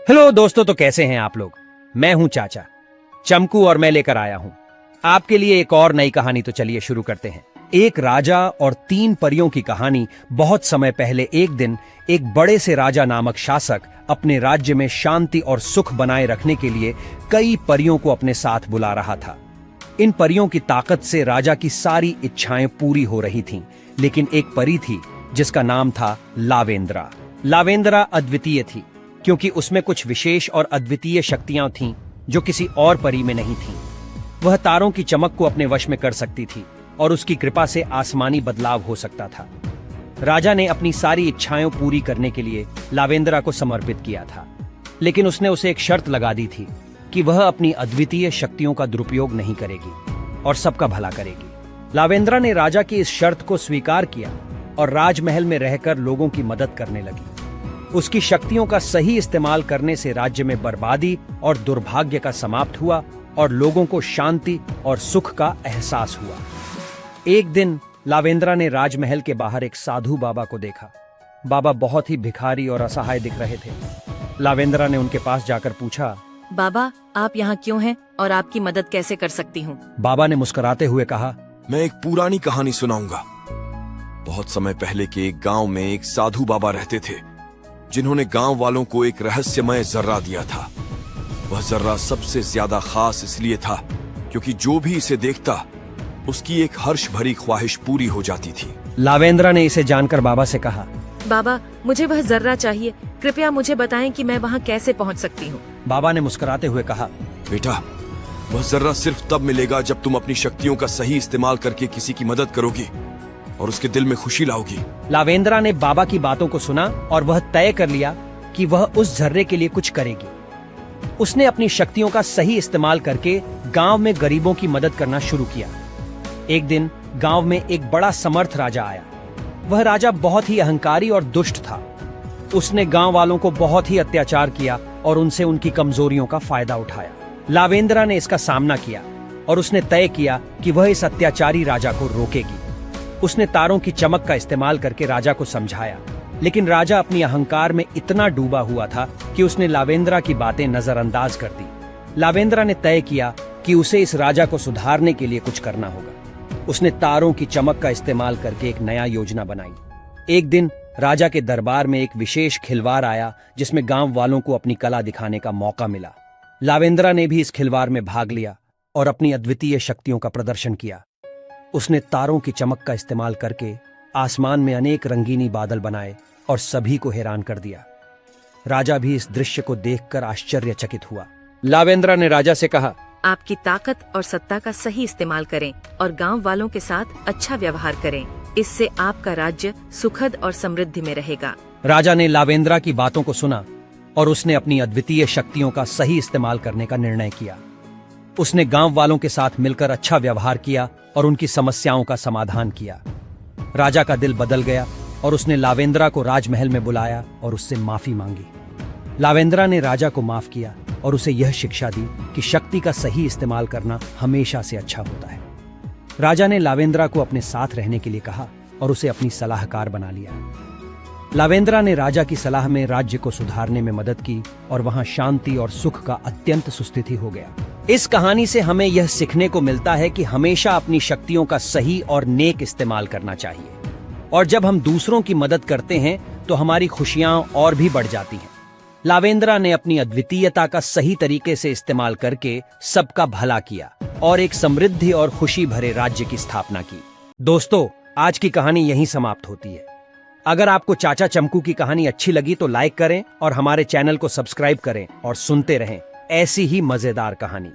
Hello दोस्तों, तो कैसे हैं आप लोग। मैं हूं चाचा चमकू और मैं लेकर आया हूं आपके लिए एक और नई कहानी। तो चलिए शुरू करते हैं। एक राजा और 3 परियों की कहानी। बहुत समय पहले एक दिन एक बड़े से राजा नामक शासक अपने राज्य में शांति और सुख बनाए रखने के लिए कई परियों को अपने साथ बुला रहा था। इन परियों की ताकत से राजा की सारी इच्छाएं पूरी हो रही थीं, लेकिन एक परी थी जिसका नाम था लावेंद्रा। लावेंद्रा अद्वितीय थी क्योंकि उसमें कुछ विशेष और अद्वितीय शक्तियां थीं जो किसी और परी में नहीं थीं। वह तारों की चमक को अपने वश में कर सकती थी और उसकी कृपा से आसमानी बदलाव हो सकता था। राजा ने अपनी सारी इच्छाएं पूरी करने के लिए लावेंद्रा को समर्पित किया था, लेकिन उसने उसे एक शर्त लगा दी थी कि वह अपनी अद्वितीय शक्तियों का दुरुपयोग नहीं करेगी और सबका भला करेगी। लावेंद्रा ने राजा की इस शर्त को स्वीकार किया और राजमहल में रहकर लोगों की मदद करने लगी। उसकी शक्तियों का सही इस्तेमाल करने से राज्य में बर्बादी और दुर्भाग्य का समाप्त हुआ और लोगों को शांति और सुख का एहसास हुआ। एक दिन लावेंद्रा ने राजमहल के बाहर एक साधु बाबा को देखा। बाबा बहुत ही भिखारी और असहाय दिख रहे थे। लावेंद्रा ने उनके पास जाकर पूछा, बाबा, आप यहाँ क्यों हैं और आपकी मदद कैसे कर सकती हूँ? बाबा ने मुस्कुराते हुए कहा, मैं एक पुरानी कहानी सुनाऊंगा। बहुत समय पहले के एक गांव में एक साधु बाबा रहते थे, जिन्होंने गांव वालों को एक रहस्यमय जर्रा दिया था। वह जर्रा सबसे ज्यादा खास इसलिए था क्योंकि जो भी इसे देखता उसकी एक हर्ष भरी ख्वाहिश पूरी हो जाती थी। लावेंद्रा ने इसे जानकर बाबा से कहा, बाबा, मुझे वह जर्रा चाहिए। कृपया मुझे बताएं कि मैं वहाँ कैसे पहुँच सकती हूँ। बाबा ने मुस्कुराते हुए कहा, बेटा, वह जर्रा सिर्फ तब मिलेगा जब तुम अपनी शक्तियों का सही इस्तेमाल करके किसी की मदद करोगी और उसके दिल में खुशी लाओगी। लावेंद्रा ने बाबा की बातों को सुना और वह तय कर लिया कि वह उस जर्रे के लिए कुछ करेगी। उसने अपनी शक्तियों का सही इस्तेमाल करके गांव में गरीबों की मदद करना शुरू किया। एक दिन गांव में एक बड़ा समर्थ राजा आया। वह राजा बहुत ही अहंकारी और दुष्ट था। उसने गांव वालों को बहुत ही अत्याचार किया और उनसे उनकी कमजोरियों का फायदा उठाया। लावेंद्रा ने इसका सामना किया और उसने तय किया कि वह इस अत्याचारी राजा को रोकेगी। उसने तारों की चमक का इस्तेमाल करके राजा को समझाया, लेकिन राजा अपनी अहंकार में इतना डूबा हुआ था कि उसने लावेंद्रा की बातें नजरअंदाज कर दी। लावेंद्रा ने तय किया कि उसे इस राजा को सुधारने के लिए कुछ करना होगा। उसने तारों की चमक का इस्तेमाल करके एक नया योजना बनाई। एक दिन राजा के दरबार में एक विशेष खिलवाड़ आया जिसमें गांव वालों को अपनी कला दिखाने का मौका मिला। लावेंद्रा ने भी इस खिलवाड़ में भाग लिया और अपनी अद्वितीय शक्तियों का प्रदर्शन किया। उसने तारों की चमक का इस्तेमाल करके आसमान में अनेक रंगीनी बादल बनाए और सभी को हैरान कर दिया। राजा भी इस दृश्य को देखकर आश्चर्यचकित हुआ। लावेंद्रा ने राजा से कहा, आपकी ताकत और सत्ता का सही इस्तेमाल करें और गांव वालों के साथ अच्छा व्यवहार करें। इससे आपका राज्य सुखद और समृद्धि में रहेगा। राजा ने लावेंद्रा की बातों को सुना और उसने अपनी अद्वितीय शक्तियों का सही इस्तेमाल करने का निर्णय किया। उसने गांव वालों के साथ मिलकर अच्छा व्यवहार किया और उनकी समस्याओं का समाधान किया। राजा का दिल बदल गया और उसने लावेंद्रा को राजमहल में बुलाया और उससे माफी मांगी। लावेंद्रा ने राजा को माफ किया और उसे यह शिक्षा दी कि शक्ति का सही इस्तेमाल करना हमेशा से अच्छा होता है। राजा ने लावेंद्रा को अपने साथ रहने के लिए कहा और उसे अपनी सलाहकार बना लिया। लावेंद्रा ने राजा की सलाह में राज्य को सुधारने में मदद की और वहां शांति और सुख का अत्यंत सुस्थिति हो गया। इस कहानी से हमें यह सीखने को मिलता है कि हमेशा अपनी शक्तियों का सही और नेक इस्तेमाल करना चाहिए, और जब हम दूसरों की मदद करते हैं तो हमारी खुशियां और भी बढ़ जाती हैं। लावेंद्रा ने अपनी अद्वितीयता का सही तरीके से इस्तेमाल करके सबका भला किया और एक समृद्धि और खुशी भरे राज्य की स्थापना की। दोस्तों, आज की कहानी यहीं समाप्त होती है। अगर आपको चाचा चमकू की कहानी अच्छी लगी तो लाइक करें और हमारे चैनल को सब्सक्राइब करें और सुनते रहें ऐसी ही मजेदार कहानी।